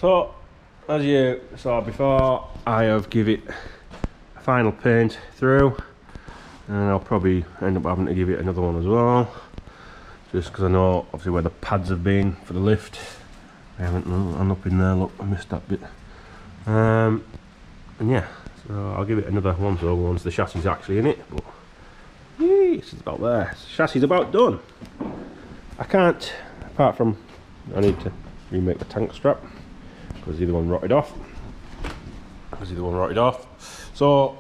So, as you saw before, I have give it a final paint through, and I'll probably end up having to give it another one as well, just because I know obviously where the pads have been for the lift. I haven't gone up in there, look, I missed that bit. And yeah, so I'll give it another once over once the chassis is actually in it, but it's about there. The chassis is about done. I can't, apart from I need to remake the tank strap because the other one rotted off. So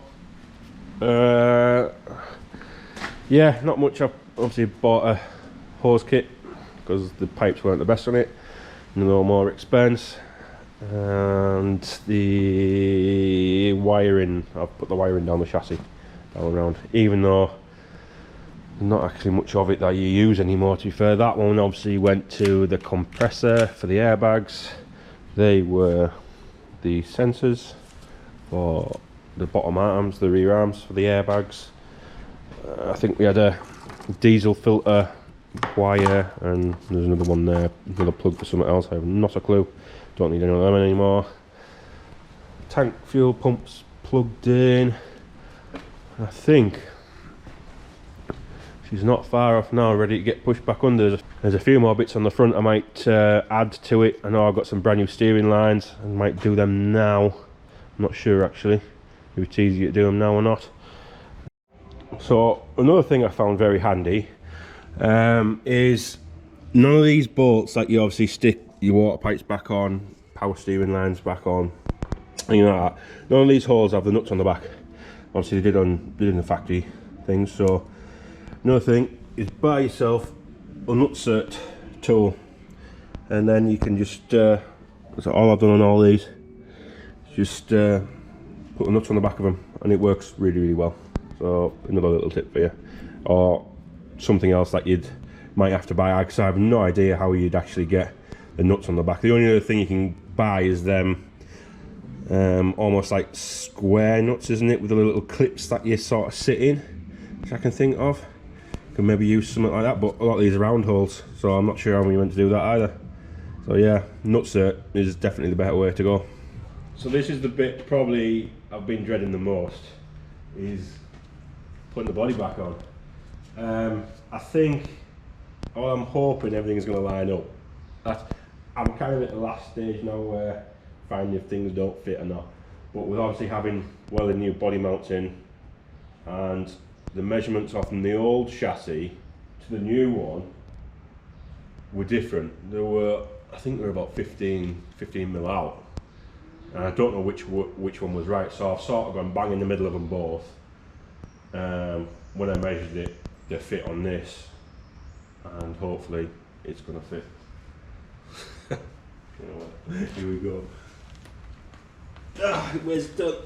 yeah, not much. I've obviously bought a hose kit because the pipes weren't the best on it, and a little more expense. And the wiring, I've put the wiring down the chassis all around, even though not actually much of it that you use anymore, to be fair. That one obviously went to the compressor for the airbags. They were the sensors for the bottom arms, the rear arms for the airbags. I think we had a diesel filter wire, and there's another one there, another plug for something else. I have not a clue, don't need any of them anymore. Tank fuel pumps plugged in. I think she's not far off now, ready to get pushed back under. There's a few more bits on the front I might add to it. I know I've got some brand new steering lines, I might do them now. I'm not sure actually if it's easier to do them now or not. So another thing I found very handy is none of these bolts that you obviously stick your water pipes back on, power steering lines back on, and you know that. None of these holes have the nuts on the back. Obviously they did in the factory things. So another thing is buy yourself a nutsert tool, and then you can just so all I've done on all these is just put the nuts on the back of them, and it works really well. So another little tip for you, or something else that you'd might have to buy, because I have no idea how you'd actually get the nuts on the back. The only other thing you can buy is them almost like square nuts, isn't it, with the little clips that you sort of sit in, which I can think of. Can maybe use something like that, but a lot of these are round holes, so I'm not sure how you meant to do that either. So yeah, nutsert is definitely the better way to go. So this is the bit probably I've been dreading the most, is putting the body back on. I think, or I'm hoping everything's going to line up. I'm kind of at the last stage now where finding if things don't fit or not. But with obviously having the new body mounts in, and the measurements off from the old chassis to the new one were different. There were, I think they were about 15 mil out, and I don't know which one was right. So I've sort of gone bang in the middle of them both. When I measured it, they fit on this, and hopefully it's gonna fit. You know what? Here we go. Where's it done?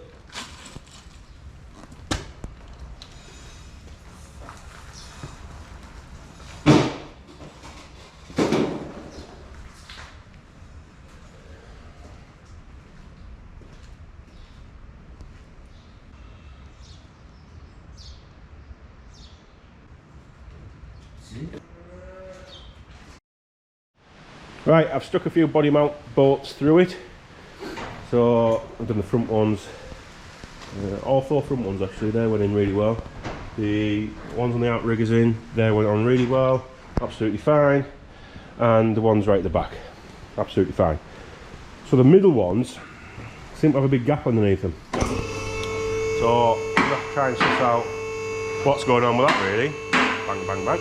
Right, I've stuck a few body mount bolts through it. So I've done the front ones, all 4 front ones actually, they went in really well. The ones on the outriggers in, they went on really well, absolutely fine. And the ones right at the back, absolutely fine. So the middle ones seem to have a big gap underneath them. So I'm going to try and suss out what's going on with that really. Bang, bang, bang.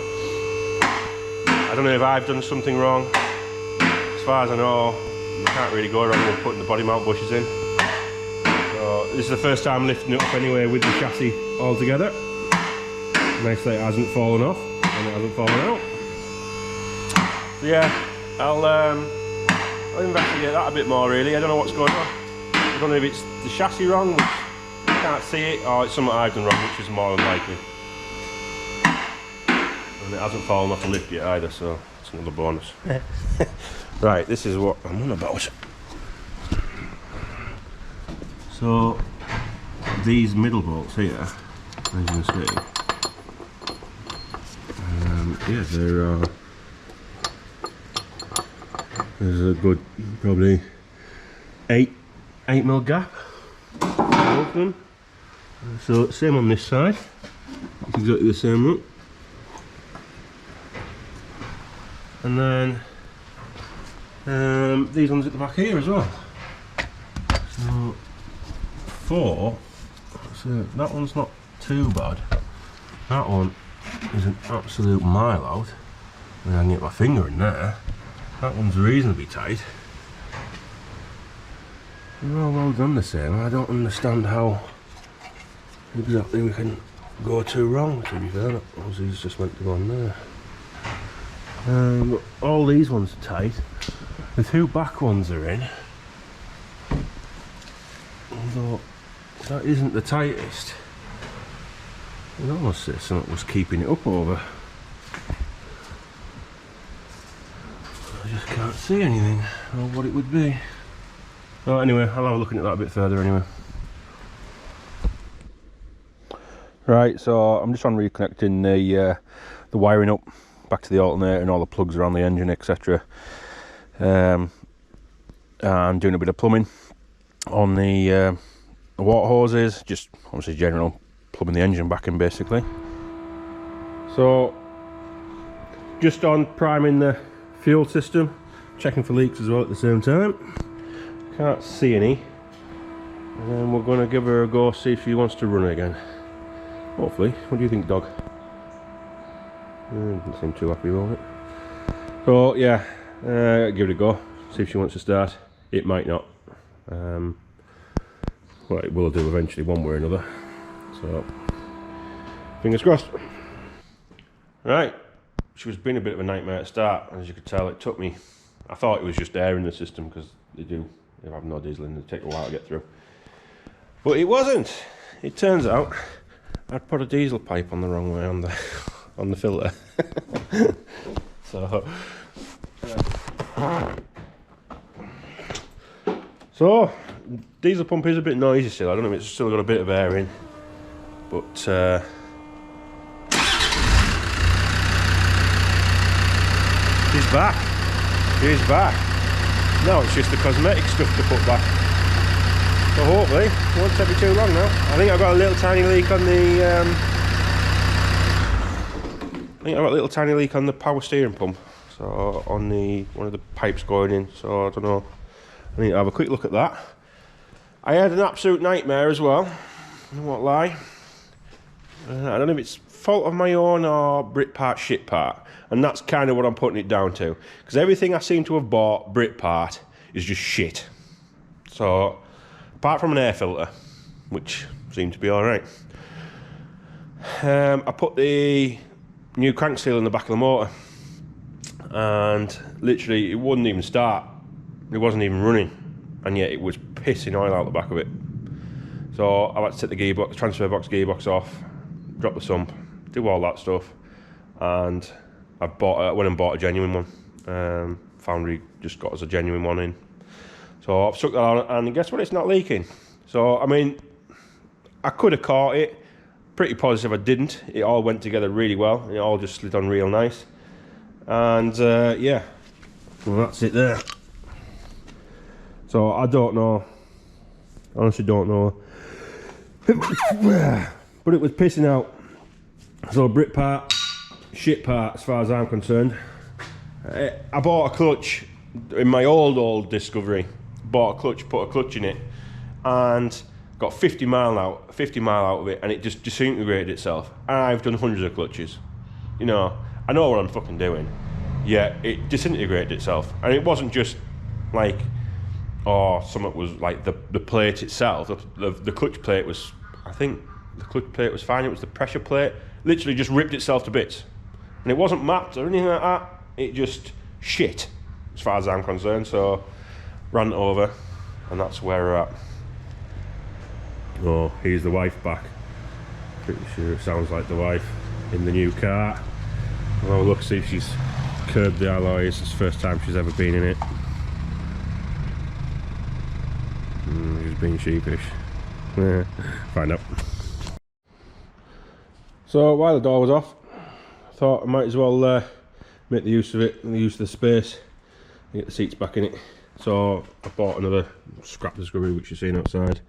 I don't know if I've done something wrong. As far as I know, you can't really go wrong with putting the body mount bushes in. So this is the first time lifting it up anyway with the chassis all together. Nice that it hasn't fallen off and it hasn't fallen out. So yeah, I'll investigate that a bit more really. I don't know what's going on. I don't know if it's the chassis wrong, which I can't see it, or it's something I've done wrong, which is more than likely. And it hasn't fallen off the lift yet either, so it's another bonus. Right, this is what I'm on about. So these middle bolts here, as you can see, yeah, there's a good probably 8mm gap, both of them. So same on this side, it's exactly the same look. And then these ones at the back here as well. So 4, so that one's not too bad. That one is an absolute mile out. I mean, I can get my finger in there. That one's reasonably tight. They're all well done the same. I don't understand how exactly we can go too wrong, to be fair. Obviously it's just meant to go on there. All these ones are tight. The 2 back ones are in. Although that isn't the tightest. I'd almost say something was keeping it up over. I just can't see anything or what it would be. Oh, anyway, I'll have a look at that a bit further anyway. Right, so I'm just on reconnecting the wiring up back to the alternator and all the plugs around the engine, etc. And doing a bit of plumbing on the water hoses, just obviously general plumbing the engine back in basically. So just on priming the fuel system, checking for leaks as well at the same time. Can't see any, and then we're going to give her a go, see if she wants to run again. Hopefully. What do you think, dog? Doesn't seem too happy about it. So yeah, give it a go, see if she wants to start. It might not, well, it will do eventually one way or another, so fingers crossed. Right, she was being a bit of a nightmare at start, as you could tell. It took me, I thought it was just air in the system, because they have no diesel in, they take a while to get through, but it wasn't. It turns out I'd put a diesel pipe on the wrong way on the filter. So diesel pump is a bit noisy still. I don't know if it's still got a bit of air in, but she's back. She's back. Now it's just the cosmetic stuff to put back. So hopefully it won't take me too long now. I think I've got a little tiny leak on the power steering pump. So on one of the pipes going in. So I don't know. I need to have a quick look at that. I had an absolute nightmare as well. I won't lie. I don't know if it's fault of my own or Brit part shit part, and that's kind of what I'm putting it down to, because everything I seem to have bought Brit part is just shit. So apart from an air filter, which seemed to be all right, I put the new crank seal in the back of the motor, and literally it wouldn't even start. It wasn't even running, and yet it was pissing oil out the back of it. So I had to take the gearbox, transfer box gearbox off, drop the sump, do all that stuff, and I went and bought a genuine one. Foundry just got us a genuine one in. So I've stuck that on, and guess what? It's not leaking. So I mean, I could have caught it. Pretty positive I didn't. It all went together really well. It all just slid on real nice. And yeah, well, that's it there. So I don't know. Honestly, don't know. But it was pissing out. So Brit part, shit part as far as I'm concerned. I bought a clutch in my old Discovery. Bought a clutch, put a clutch in it, and got 50 mile out of it, and it just disintegrated itself. I've done hundreds of clutches. You know, I know what I'm fucking doing. Yeah, it disintegrated itself, and it wasn't just like, oh, something was like the plate itself. The clutch plate was, I think the clutch plate was fine. It was the pressure plate. Literally just ripped itself to bits, and it wasn't mapped or anything like that. It just shit, as far as I'm concerned. So ran it over, and that's where we're at. Oh, here's the wife back. Pretty sure it sounds like the wife in the new car. We'll have a look, see if she's curbed the alloys. It's the first time she's ever been in it. She's being sheepish. Find out. So while the door was off, I thought I might as well make the use of it, and the use of the space, and get the seats back in it. So I bought another scrap discovery which you've seen outside,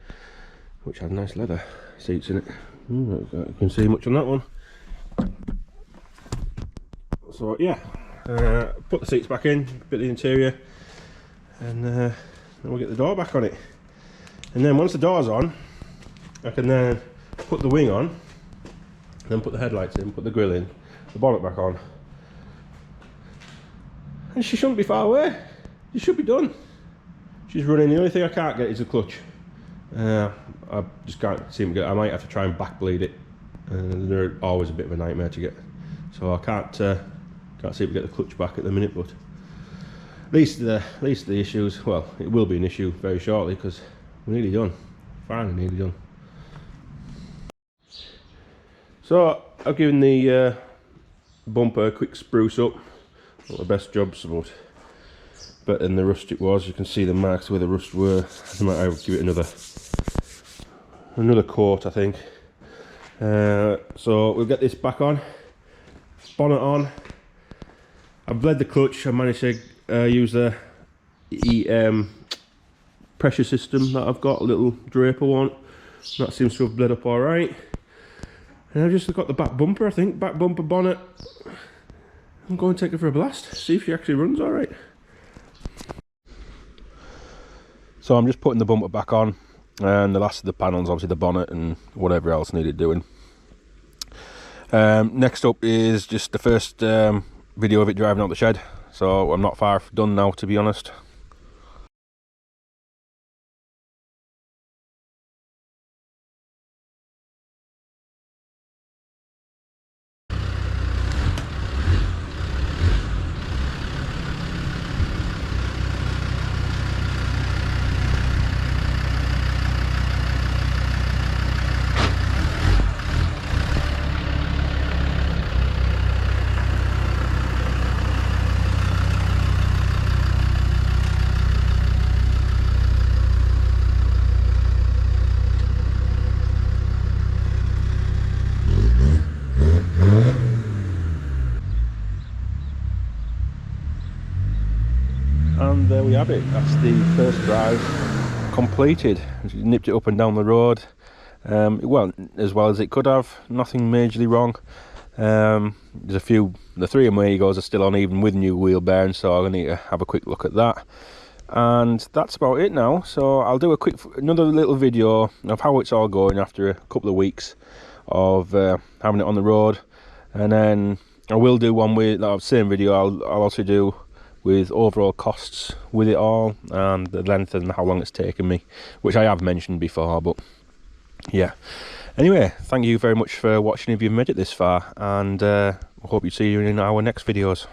which had nice leather seats in it. You can see much on that one. So yeah, put the seats back in, bit of the interior, and then we'll get the door back on it. And then once the door's on, I can then put the wing on, then put the headlights in, put the grille in, the bonnet back on, and she shouldn't be far away. She should be done. She's running. The only thing I can't get is the clutch. I just can't seem to get it. I might have to try and back bleed it, and they're always a bit of a nightmare to get. So I can't seem to get the clutch back at the minute. But at least the issues. Well, it will be an issue very shortly because we're nearly done. Finally, nearly done. So I've given the bumper a quick spruce up. Not the best jobs, but better than the rust it was. You can see the marks where the rust were. I might give it another coat, I think. So we'll get this back on, bonnet on. I've bled the clutch. I managed to use the pressure system that I've got, a little draper one. That seems to have bled up all right. And I've just got the back bumper, I think, back bumper bonnet. I'm going to take her for a blast, see if she actually runs all right. So I'm just putting the bumper back on, and the last of the panels, obviously the bonnet and whatever else needed doing. Next up is just the first video of it driving out the shed, so I'm not far done now, to be honest. And there we have it. That's the first drive completed. Nipped it up and down the road. It went as well as it could have. Nothing majorly wrong. There's a few. The 3 Amigos are still on, even with new wheel bearings, so I'm going to need to have a quick look at that. And that's about it now. So I'll do another little video of how it's all going after a couple of weeks of having it on the road, and then I will do one with that same video. I'll also do with overall costs with it all, and the length and how long it's taken me, which I have mentioned before. But yeah, anyway, thank you very much for watching if you've made it this far, and I hope you see you in our next videos.